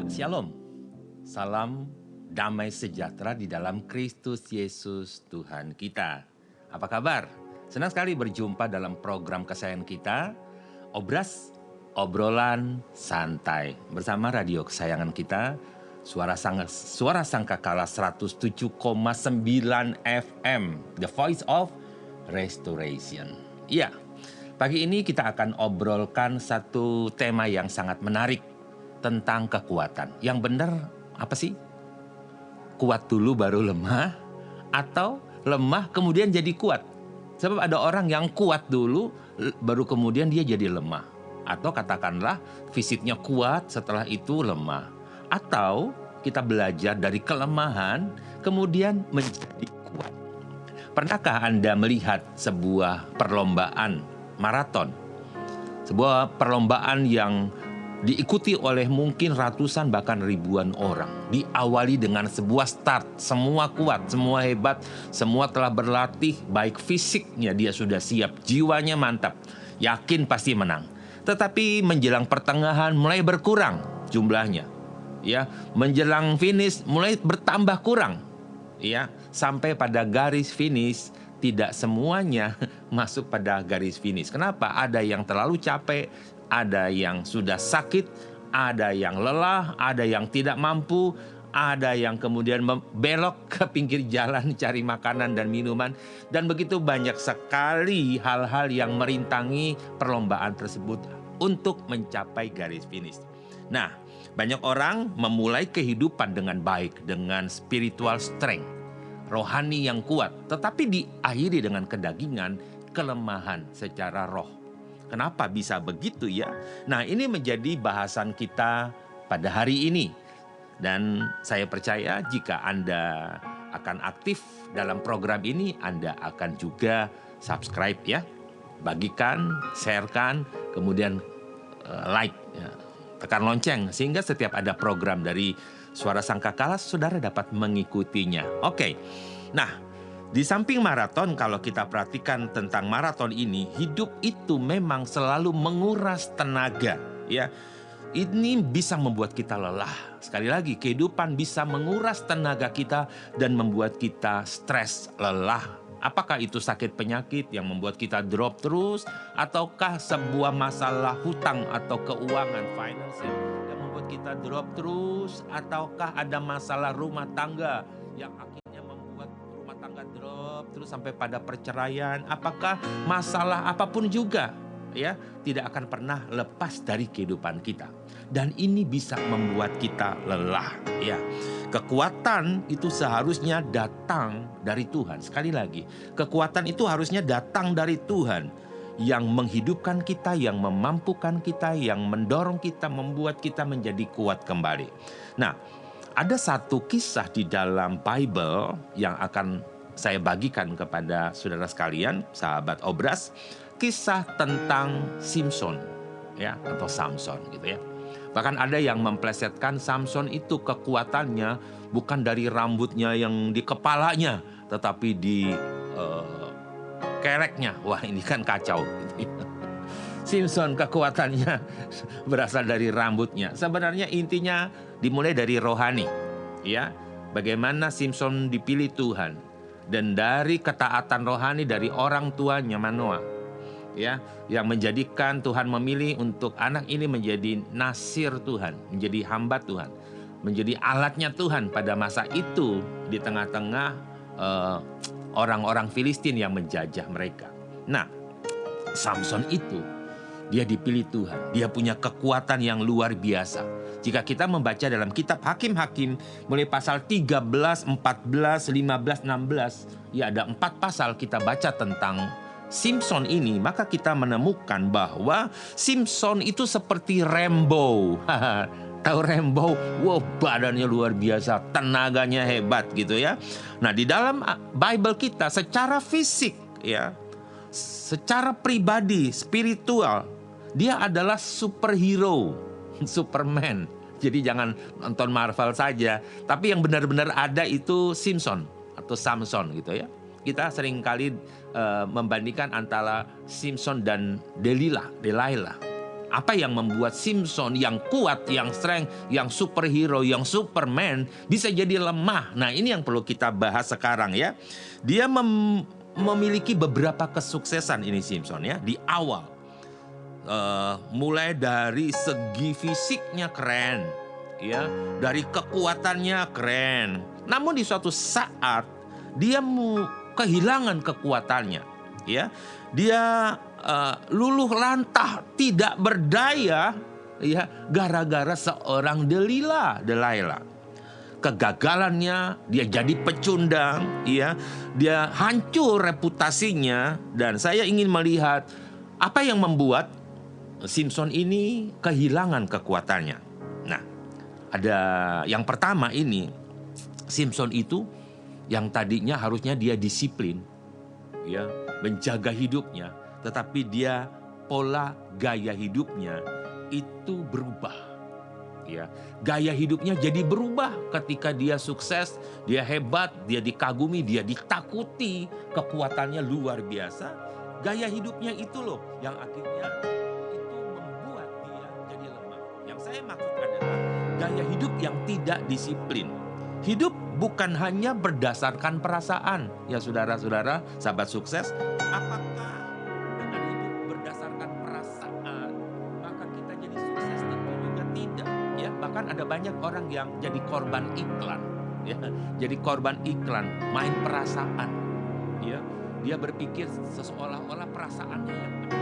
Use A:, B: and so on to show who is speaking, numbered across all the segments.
A: Shalom, salam damai sejahtera di dalam Kristus Yesus Tuhan kita. Apa kabar? Senang sekali berjumpa dalam program kesayangan kita, Obras, Obrolan Santai. Bersama radio kesayangan kita, Suara Sangkakala 107,9 FM, The Voice of Restoration. Iya, pagi ini kita akan obrolkan satu tema yang sangat menarik tentang kekuatan. Yang benar apa sih? Kuat dulu baru lemah, atau lemah kemudian jadi kuat? Sebab ada orang yang kuat dulu baru kemudian dia jadi lemah. Atau katakanlah fisiknya kuat setelah itu lemah. Atau kita belajar dari kelemahan kemudian menjadi kuat. Pernahkah Anda melihat sebuah perlombaan maraton? Sebuah perlombaan yang diikuti oleh mungkin ratusan bahkan ribuan orang. Diawali dengan sebuah start, semua kuat, semua hebat, semua telah berlatih, baik fisiknya dia sudah siap, jiwanya mantap, yakin pasti menang. Tetapi menjelang pertengahan mulai berkurang jumlahnya. Ya, menjelang finish mulai bertambah kurang. Ya, sampai pada garis finish tidak semuanya masuk pada garis finish. Kenapa? Ada yang terlalu capek, ada yang sudah sakit, ada yang lelah, ada yang tidak mampu, ada yang kemudian belok ke pinggir jalan cari makanan dan minuman. Dan begitu banyak sekali hal-hal yang merintangi perlombaan tersebut untuk mencapai garis finish. Nah, banyak orang memulai kehidupan dengan baik, dengan spiritual strength, rohani yang kuat, tetapi diakhiri dengan kedagingan, kelemahan secara roh. Kenapa bisa begitu ya? Nah, ini menjadi bahasan kita pada hari ini. Dan saya percaya jika Anda akan aktif dalam program ini, Anda akan juga subscribe ya. Bagikan, sharekan, kemudian like, ya. Tekan lonceng sehingga setiap ada program dari Suara Sangkakala, saudara dapat mengikutinya. Oke, nah, di samping maraton, kalau kita perhatikan tentang maraton ini, hidup itu memang selalu menguras tenaga, ya. Ini bisa membuat kita lelah. Sekali lagi, kehidupan bisa menguras tenaga kita dan membuat kita stres, lelah. Apakah itu sakit penyakit yang membuat kita drop terus, ataukah sebuah masalah hutang atau keuangan financial yang membuat kita drop terus, ataukah ada masalah rumah tangga yang akhirnya membuat rumah tangga drop terus sampai pada perceraian? Apakah masalah apapun juga ya tidak akan pernah lepas dari kehidupan kita, dan ini bisa membuat kita lelah ya. Kekuatan itu seharusnya datang dari Tuhan. Sekali lagi, kekuatan itu harusnya datang dari Tuhan yang menghidupkan kita, yang memampukan kita, yang mendorong kita, membuat kita menjadi kuat kembali. Nah, ada satu kisah di dalam Bible yang akan saya bagikan kepada saudara sekalian, sahabat Obras, kisah tentang Simpson ya, atau Samson gitu ya. Bahkan ada yang memplesetkan Samson itu kekuatannya bukan dari rambutnya yang di kepalanya, tetapi di kereknya. Wah, ini kan kacau. Simpson kekuatannya berasal dari rambutnya. Sebenarnya intinya dimulai dari rohani. Ya, bagaimana Simpson dipilih Tuhan dan dari ketaatan rohani dari orang tuanya Manoah. Ya, yang menjadikan Tuhan memilih untuk anak ini menjadi nasir Tuhan, menjadi hamba Tuhan, menjadi alatnya Tuhan pada masa itu di tengah-tengah orang-orang Filistin yang menjajah mereka. Nah, Samson itu dia dipilih Tuhan, dia punya kekuatan yang luar biasa. Jika kita membaca dalam kitab Hakim-Hakim mulai pasal 13, 14, 15, 16, ya ada 4 pasal kita baca tentang Simpson ini, maka kita menemukan bahwa Simpson itu seperti Rambo. Tahu Rambo? Wow, badannya luar biasa, tenaganya hebat gitu ya. Nah, di dalam Bible kita secara fisik ya, secara pribadi, spiritual, dia adalah superhero, Superman. Jadi jangan nonton Marvel saja, tapi yang benar-benar ada itu Simpson atau Samson gitu ya. Kita seringkali membandingkan antara Simpson dan Delilah. Apa yang membuat Simpson yang kuat, yang strength, yang superhero, yang superman bisa jadi lemah? Nah, ini yang perlu kita bahas sekarang ya. Dia memiliki beberapa kesuksesan ini Simpson ya di awal. Mulai dari segi fisiknya keren, ya, dari kekuatannya keren. Namun di suatu saat dia kehilangan kekuatannya, ya. Dia luluh lantah, tidak berdaya, ya, gara-gara seorang Delilah. Kegagalannya, dia jadi pecundang, ya. Dia hancur reputasinya, dan saya ingin melihat apa yang membuat Simpson ini kehilangan kekuatannya. Nah, ada yang pertama ini, Simpson itu yang tadinya harusnya dia disiplin, ya, menjaga hidupnya, tetapi dia pola gaya hidupnya itu berubah. Ya, gaya hidupnya jadi berubah ketika dia sukses, dia hebat, dia dikagumi, dia ditakuti, kekuatannya luar biasa. Gaya hidupnya itu loh yang akhirnya itu membuat dia jadi lemah. Yang saya maksud adalah gaya hidup yang tidak disiplin. Hidup bukan hanya berdasarkan perasaan. Ya saudara-saudara, sahabat sukses, apakah dengan hidup berdasarkan perasaan maka kita jadi sukses? Tentu juga tidak. Ya, bahkan ada banyak orang yang jadi korban iklan. Ya, jadi korban iklan, main perasaan. Ya, dia berpikir seolah-olah perasaannya yang benar.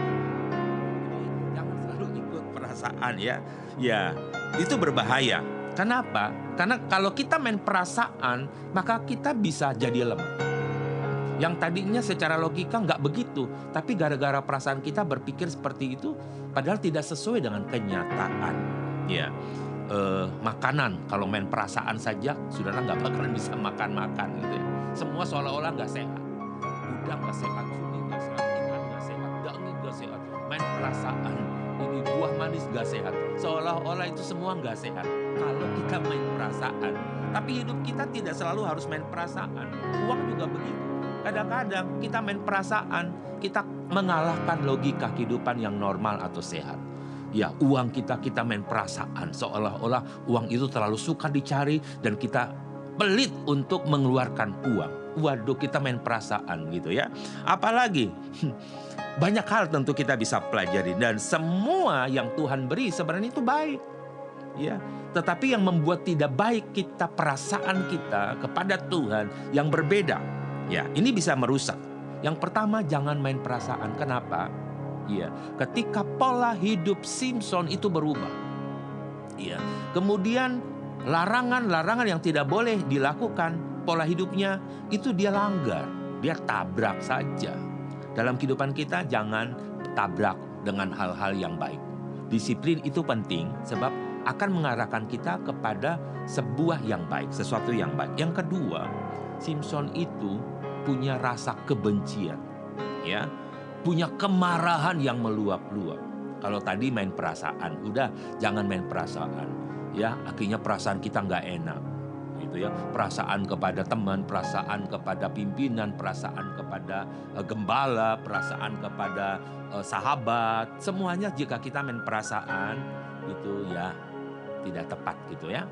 A: Jadi jangan selalu ikut perasaan ya. Ya, itu berbahaya. Kenapa? Karena kalau kita main perasaan, maka kita bisa jadi lemah. Yang tadinya secara logika nggak begitu, tapi gara-gara perasaan kita berpikir seperti itu, padahal tidak sesuai dengan kenyataan. Ya, makanan kalau main perasaan saja, saudara nggak bakalan bisa makan gitu ya. Semua seolah-olah nggak sehat. Udang nggak sehat, cumi nggak sehat, ikan nggak sehat, daging nggak sehat. Main perasaan, ini buah manis nggak sehat. Seolah-olah itu semua nggak sehat kalau kita main perasaan. Tapi hidup kita tidak selalu harus main perasaan. Uang juga begitu. Kadang-kadang kita main perasaan, kita mengalahkan logika kehidupan yang normal atau sehat. Ya, uang kita main perasaan. Seolah-olah uang itu terlalu suka dicari dan kita pelit untuk mengeluarkan uang. Waduh, kita main perasaan gitu ya. Apalagi banyak hal tentu kita bisa pelajari, dan semua yang Tuhan beri sebenarnya itu baik. Ya, tetapi yang membuat tidak baik kita, perasaan kita kepada Tuhan yang berbeda. Ya, ini bisa merusak. Yang pertama, jangan main perasaan. Kenapa? Ya, ketika pola hidup Simpson itu berubah. Ya, kemudian larangan-larangan yang tidak boleh dilakukan, pola hidupnya itu dia langgar, dia tabrak saja. Dalam kehidupan kita jangan tabrak dengan hal-hal yang baik. Disiplin itu penting sebab akan mengarahkan kita kepada sebuah yang baik, sesuatu yang baik. Yang kedua, Simpson itu punya rasa kebencian, ya, punya kemarahan yang meluap-luap. Kalau tadi main perasaan, udah jangan main perasaan, ya. Akhirnya perasaan kita nggak enak, gitu ya. Perasaan kepada teman, perasaan kepada pimpinan, perasaan kepada gembala, perasaan kepada sahabat, semuanya jika kita main perasaan itu ya tidak tepat gitu ya.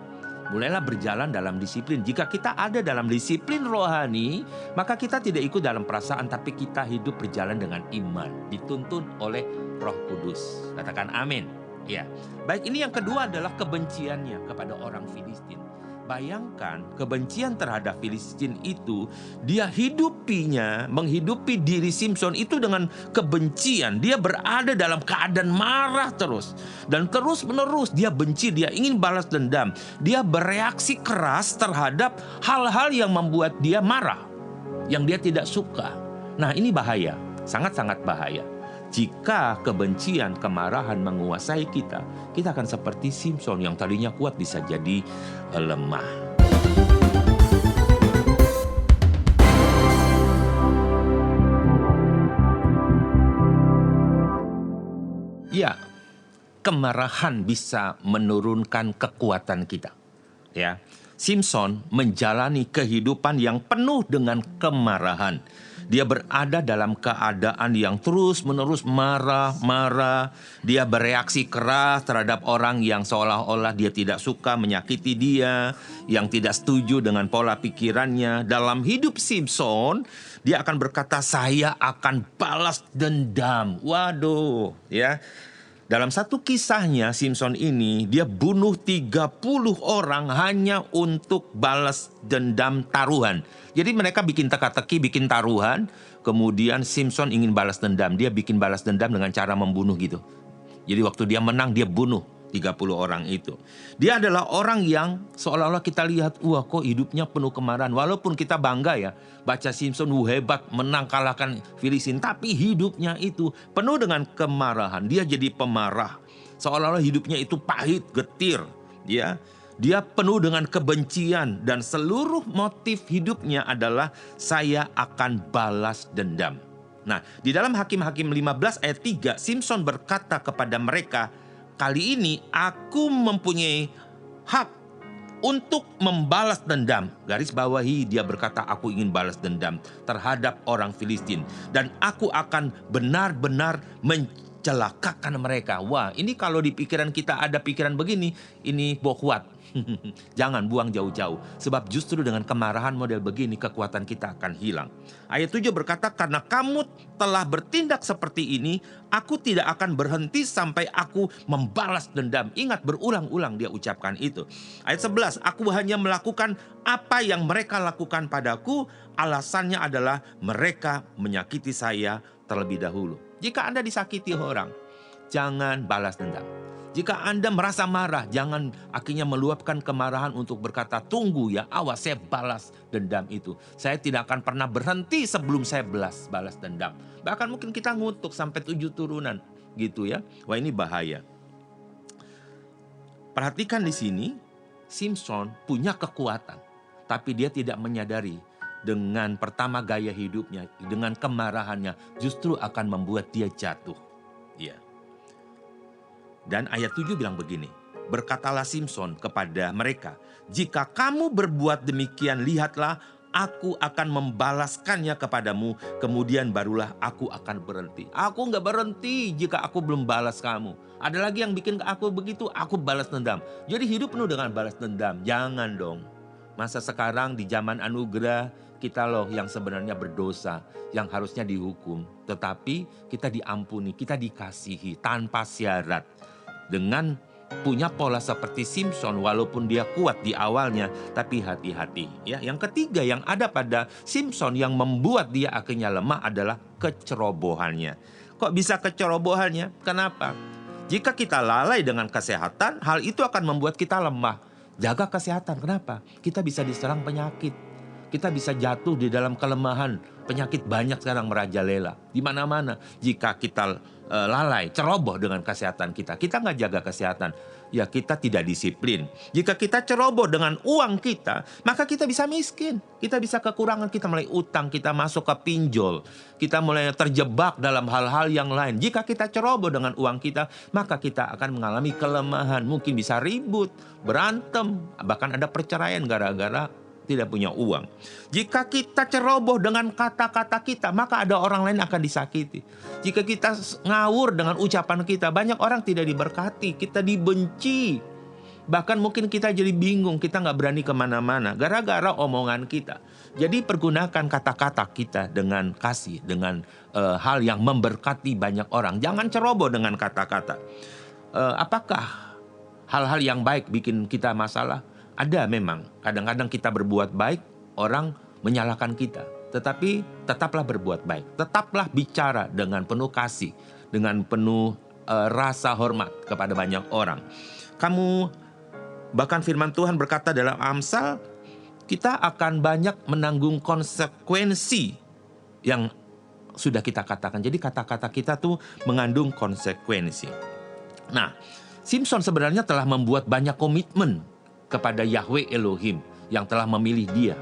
A: Mulailah berjalan dalam disiplin. Jika kita ada dalam disiplin rohani, maka kita tidak ikut dalam perasaan, tapi kita hidup berjalan dengan iman, dituntun oleh Roh Kudus. Katakan amin. Ya. Baik, ini yang kedua adalah kebenciannya kepada orang Filistin. Bayangkan kebencian terhadap Filistin itu dia menghidupi diri Simpson itu dengan kebencian. Dia berada dalam keadaan marah terus. Dan terus menerus dia benci, dia ingin balas dendam. Dia bereaksi keras terhadap hal-hal yang membuat dia marah, yang dia tidak suka. Nah, ini bahaya, sangat-sangat bahaya. Jika kebencian, kemarahan menguasai kita, kita akan seperti Simpson yang tadinya kuat bisa jadi lemah. Ya, kemarahan bisa menurunkan kekuatan kita. Ya, Simpson menjalani kehidupan yang penuh dengan kemarahan. Dia berada dalam keadaan yang terus-menerus marah-marah. Dia bereaksi keras terhadap orang yang seolah-olah dia tidak suka, menyakiti dia, yang tidak setuju dengan pola pikirannya. Dalam hidup Simpson, dia akan berkata, saya akan balas dendam. Waduh, ya. Dalam satu kisahnya, Simpson ini dia bunuh 30 orang hanya untuk balas dendam taruhan. Jadi mereka bikin teka-teki, bikin taruhan, kemudian Simpson ingin balas dendam. Dia bikin balas dendam dengan cara membunuh gitu. Jadi waktu dia menang, dia bunuh 30 orang itu. Dia adalah orang yang seolah-olah kita lihat, wah kok hidupnya penuh kemarahan. Walaupun kita bangga ya, baca Simpson, hebat, menang kalahkan Filistin. Tapi hidupnya itu penuh dengan kemarahan. Dia jadi pemarah. Seolah-olah hidupnya itu pahit, getir. Ya, dia penuh dengan kebencian. Dan seluruh motif hidupnya adalah saya akan balas dendam. Nah, di dalam Hakim-Hakim 15 ayat 3, Simpson berkata kepada mereka, kali ini aku mempunyai hak untuk membalas dendam. Garis bawahi, dia berkata, aku ingin balas dendam terhadap orang Filistin. Dan aku akan benar-benar mencelakakan mereka. Wah, ini kalau di pikiran kita ada pikiran begini, ini bohwat. Jangan buang jauh-jauh. Sebab justru dengan kemarahan model begini, kekuatan kita akan hilang. Ayat 7 berkata, karena kamu telah bertindak seperti ini, aku tidak akan berhenti sampai aku membalas dendam. Ingat, berulang-ulang dia ucapkan itu. Ayat 11, aku hanya melakukan apa yang mereka lakukan padaku. Alasannya adalah mereka menyakiti saya terlebih dahulu. Jika Anda disakiti orang, jangan balas dendam. Jika Anda merasa marah, jangan akhirnya meluapkan kemarahan untuk berkata, tunggu ya, awas saya balas dendam itu. Saya tidak akan pernah berhenti sebelum saya balas dendam. Bahkan mungkin kita ngutuk sampai 7 turunan gitu ya. Wah, ini bahaya. Perhatikan di sini, Simpson punya kekuatan. Tapi dia tidak menyadari dengan pertama gaya hidupnya, dengan kemarahannya justru akan membuat dia jatuh. Ya. Dan ayat 7 bilang begini, berkatalah Simpson kepada mereka, jika kamu berbuat demikian, lihatlah aku akan membalaskannya kepadamu, kemudian barulah aku akan berhenti. Aku nggak berhenti jika aku belum balas kamu. Ada lagi yang bikin aku begitu, aku balas dendam. Jadi hidup penuh dengan balas dendam, jangan dong. Masa sekarang di zaman anugerah, kita loh yang sebenarnya berdosa, yang harusnya dihukum. Tetapi kita diampuni, kita dikasihi tanpa syarat. Dengan punya pola seperti Simpson, walaupun dia kuat di awalnya, tapi hati-hati. Ya, yang ketiga yang ada pada Simpson yang membuat dia akhirnya lemah adalah kecerobohannya. Kok bisa kecerobohannya? Kenapa? Jika kita lalai dengan kesehatan, hal itu akan membuat kita lemah. Jaga kesehatan. Kenapa? Kita bisa diserang penyakit. Kita bisa jatuh di dalam kelemahan. Penyakit banyak sekarang merajalela di mana-mana. Jika kita lalai, ceroboh dengan kesehatan kita, kita nggak jaga kesehatan, ya kita tidak disiplin. Jika kita ceroboh dengan uang kita, maka kita bisa miskin. Kita bisa kekurangan, kita mulai utang, kita masuk ke pinjol, kita mulai terjebak dalam hal-hal yang lain. Jika kita ceroboh dengan uang kita, maka kita akan mengalami kelemahan. Mungkin bisa ribut, berantem, bahkan ada perceraian gara-gara tidak punya uang. Jika kita ceroboh dengan kata-kata kita, maka ada orang lain akan disakiti. Jika kita ngawur dengan ucapan kita, banyak orang tidak diberkati, kita dibenci. Bahkan mungkin kita jadi bingung, kita nggak berani kemana-mana gara-gara omongan kita. Jadi pergunakan kata-kata kita dengan kasih, dengan hal yang memberkati banyak orang. Jangan ceroboh dengan kata-kata. Apakah hal-hal yang baik bikin kita masalah? Ada memang, kadang-kadang kita berbuat baik, orang menyalahkan kita. Tetapi tetaplah berbuat baik, tetaplah bicara dengan penuh kasih, dengan penuh rasa hormat kepada banyak orang. Bahkan firman Tuhan berkata dalam Amsal, kita akan banyak menanggung konsekuensi yang sudah kita katakan. Jadi kata-kata kita tuh mengandung konsekuensi. Nah, Simpson sebenarnya telah membuat banyak komitmen kepada Yahweh Elohim yang telah memilih dia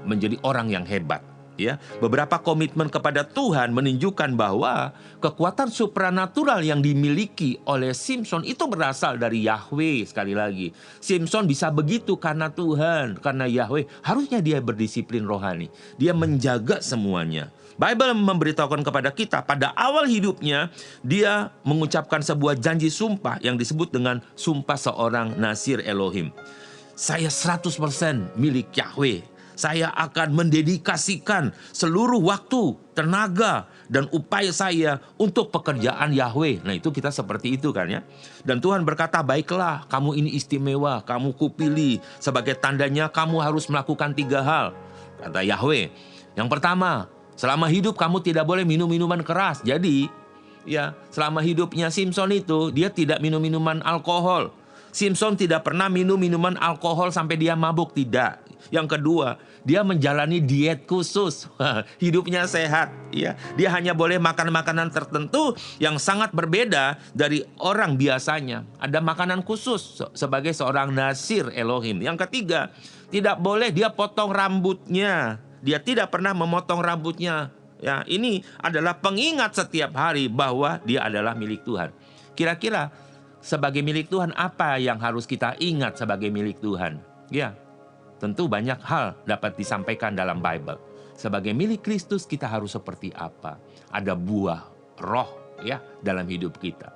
A: menjadi orang yang hebat. Ya, beberapa komitmen kepada Tuhan menunjukkan bahwa kekuatan supranatural yang dimiliki oleh Simson itu berasal dari Yahweh. Sekali lagi, Simson bisa begitu karena Tuhan, karena Yahweh. Harusnya dia berdisiplin rohani. Dia menjaga semuanya. Bible memberitahukan kepada kita pada awal hidupnya dia mengucapkan sebuah janji sumpah yang disebut dengan sumpah seorang Nasir Elohim. Saya 100% milik Yahweh. Saya akan mendedikasikan seluruh waktu, tenaga, dan upaya saya untuk pekerjaan Yahweh. Nah, itu kita seperti itu kan ya. Dan Tuhan berkata, baiklah, kamu ini istimewa, kamu kupilih. Sebagai tandanya kamu harus melakukan 3 hal. Kata Yahweh. Yang pertama, selama hidup kamu tidak boleh minum minuman keras. Jadi, ya, selama hidupnya Simson itu, dia tidak minum minuman alkohol. Simson tidak pernah minum minuman alkohol sampai dia mabuk, tidak. Yang kedua, dia menjalani diet khusus. Hidupnya sehat, ya. Dia hanya boleh makan makanan tertentu yang sangat berbeda dari orang biasanya. Ada makanan khusus sebagai seorang Nasir Elohim. Yang ketiga, tidak boleh dia potong rambutnya. Dia tidak pernah memotong rambutnya. Ya, ini adalah pengingat setiap hari bahwa dia adalah milik Tuhan. Kira-kira sebagai milik Tuhan, apa yang harus kita ingat sebagai milik Tuhan? Ya, tentu banyak hal dapat disampaikan dalam Bible. Sebagai milik Kristus kita harus seperti apa? Ada buah roh ya dalam hidup kita.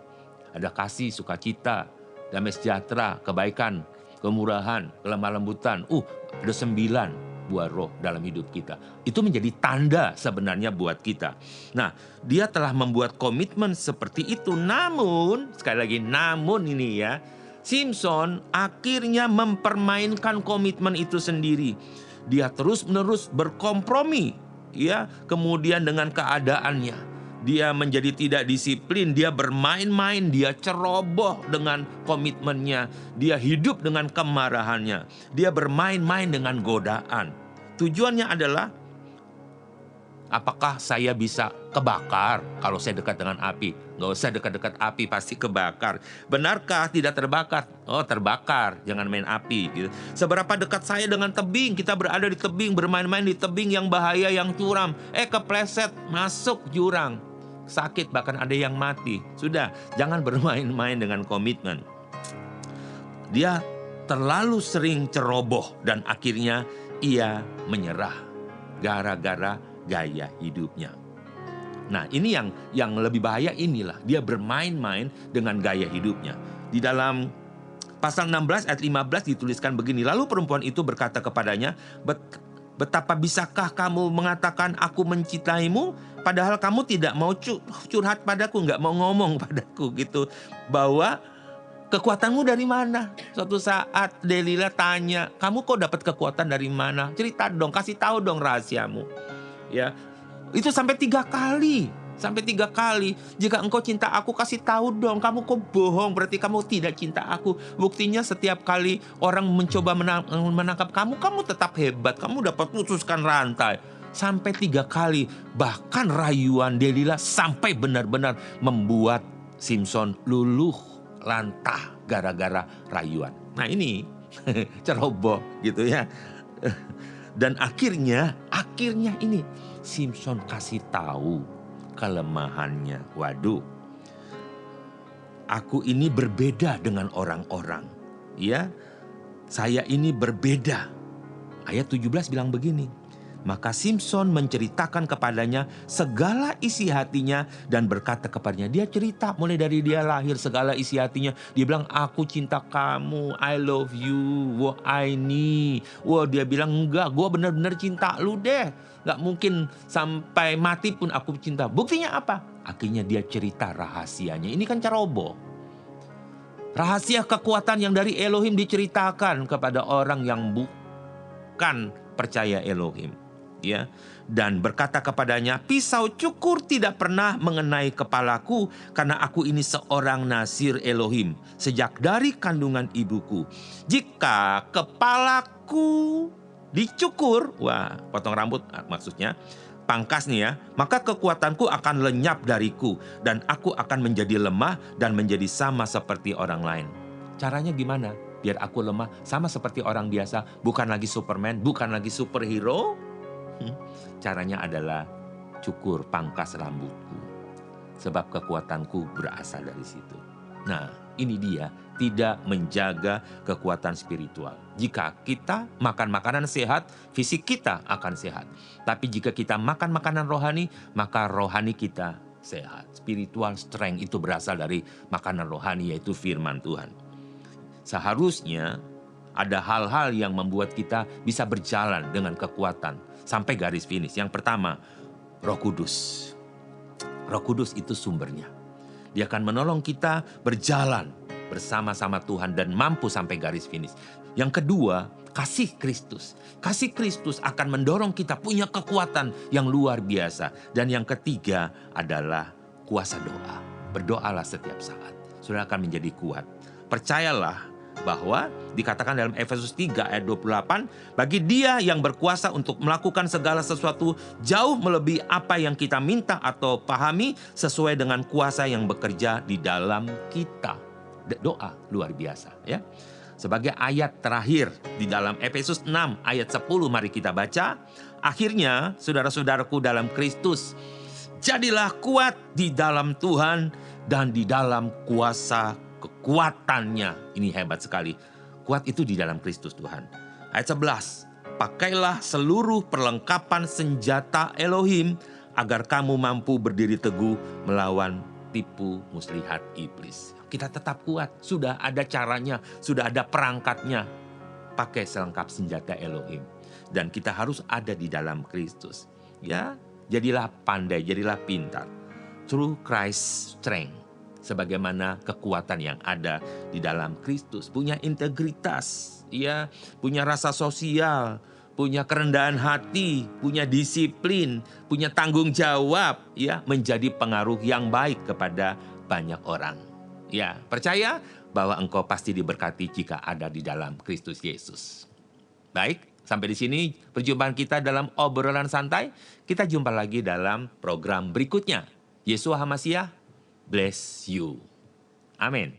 A: Ada kasih, sukacita, damai sejahtera, kebaikan, kemurahan, kelemah lembutan. Ada 9 buah roh dalam hidup kita. Itu menjadi tanda sebenarnya buat kita. Nah, dia telah membuat komitmen seperti itu. Namun, sekali lagi, namun ini ya, Simson akhirnya mempermainkan komitmen itu sendiri. Dia terus-menerus berkompromi, ya, kemudian dengan keadaannya. Dia menjadi tidak disiplin, dia bermain-main, dia ceroboh dengan komitmennya. Dia hidup dengan kemarahannya. Dia bermain-main dengan godaan. Tujuannya adalah, apakah saya bisa kebakar kalau saya dekat dengan api? Nggak usah dekat-dekat api, pasti kebakar. Benarkah tidak terbakar? Oh, terbakar, jangan main api. Gitu. Seberapa dekat saya dengan tebing? Kita berada di tebing, bermain-main di tebing yang bahaya, yang curam. Kepleset, masuk jurang. Sakit, bahkan ada yang mati. Sudah, jangan bermain-main dengan komitmen. Dia terlalu sering ceroboh dan akhirnya ia menyerah gara-gara gaya hidupnya. Nah, ini yang lebih bahaya inilah. Dia bermain-main dengan gaya hidupnya. Di dalam pasal 16 ayat 15 dituliskan begini. Lalu perempuan itu berkata kepadanya, betapa bisakah kamu mengatakan aku mencintaimu, padahal kamu tidak mau curhat padaku, nggak mau ngomong padaku gitu. Bahwa kekuatanmu dari mana? Suatu saat Delila tanya, kamu kok dapat kekuatan dari mana? Cerita dong, kasih tahu dong rahasiamu. Ya, itu sampai 3 kali. Sampai 3 kali. Jika engkau cinta aku, kasih tahu dong. Kamu kok bohong, berarti kamu tidak cinta aku. Buktinya setiap kali orang mencoba menangkap kamu, kamu tetap hebat. Kamu dapat putuskan rantai. Sampai 3 kali. Bahkan rayuan Delila sampai benar-benar membuat Simson luluh lantah gara-gara rayuan. Nah, ini ceroboh gitu ya. Dan akhirnya ini Simson kasih tahu kelemahannya. Waduh, aku ini berbeda dengan orang-orang. Ya, saya ini berbeda. Ayat 17 bilang begini. Maka Simson menceritakan kepadanya segala isi hatinya dan berkata kepadanya. Dia cerita mulai dari dia lahir segala isi hatinya. Dia bilang, aku cinta kamu, I love you, wah I need. Wah, dia bilang, enggak, gue benar-benar cinta lu deh. Gak mungkin sampai mati pun aku cinta. Buktinya apa? Akhirnya dia cerita rahasianya. Ini kan ceroboh. Rahasia kekuatan yang dari Elohim diceritakan kepada orang yang bukan percaya Elohim. Ya, dan berkata kepadanya, pisau cukur tidak pernah mengenai kepalaku karena aku ini seorang Nasir Elohim sejak dari kandungan ibuku. Jika kepalaku dicukur, wah, potong rambut maksudnya, pangkas nih ya, maka kekuatanku akan lenyap dariku dan aku akan menjadi lemah dan menjadi sama seperti orang lain. Caranya gimana? Biar aku lemah sama seperti orang biasa, bukan lagi Superman, bukan lagi superhero. Caranya adalah cukur pangkas rambutku, sebab kekuatanku berasal dari situ. Nah, ini dia, tidak menjaga kekuatan spiritual. Jika kita makan makanan sehat, fisik kita akan sehat. Tapi jika kita makan makanan rohani, maka rohani kita sehat. Spiritual strength itu berasal dari makanan rohani, yaitu firman Tuhan. Seharusnya ada hal-hal yang membuat kita bisa berjalan dengan kekuatan sampai garis finish. Yang pertama, Roh Kudus. Roh Kudus itu sumbernya. Dia akan menolong kita berjalan bersama-sama Tuhan dan mampu sampai garis finish. Yang kedua, kasih Kristus. Kasih Kristus akan mendorong kita punya kekuatan yang luar biasa. Dan yang ketiga adalah kuasa doa. Berdoalah setiap saat. Saudara akan menjadi kuat. Percayalah bahwa dikatakan dalam Efesus 3 ayat 28, bagi Dia yang berkuasa untuk melakukan segala sesuatu jauh melebihi apa yang kita minta atau pahami, sesuai dengan kuasa yang bekerja di dalam kita. Doa luar biasa, ya. Sebagai ayat terakhir di dalam Efesus 6 ayat 10, mari kita baca. Akhirnya, saudara-saudaraku dalam Kristus, jadilah kuat di dalam Tuhan dan di dalam kuasa kekuatannya. Ini hebat sekali. Kuat itu di dalam Kristus Tuhan. Ayat 11. Pakailah seluruh perlengkapan senjata Elohim agar kamu mampu berdiri teguh melawan tipu muslihat iblis. Kita tetap kuat. Sudah ada caranya, sudah ada perangkatnya. Pakai selengkap senjata Elohim. Dan kita harus ada di dalam Kristus. Ya, jadilah pandai, jadilah pintar. Through Christ's strength. Sebagaimana kekuatan yang ada di dalam Kristus. Punya integritas, ya, punya rasa sosial, punya kerendahan hati, punya disiplin, punya tanggung jawab, ya, menjadi pengaruh yang baik kepada banyak orang. Ya, percaya bahwa engkau pasti diberkati jika ada di dalam Kristus Yesus. Baik, sampai di sini perjumpaan kita dalam obrolan santai. Kita jumpa lagi dalam program berikutnya. Yeshua HaMashiach bless you. Amin.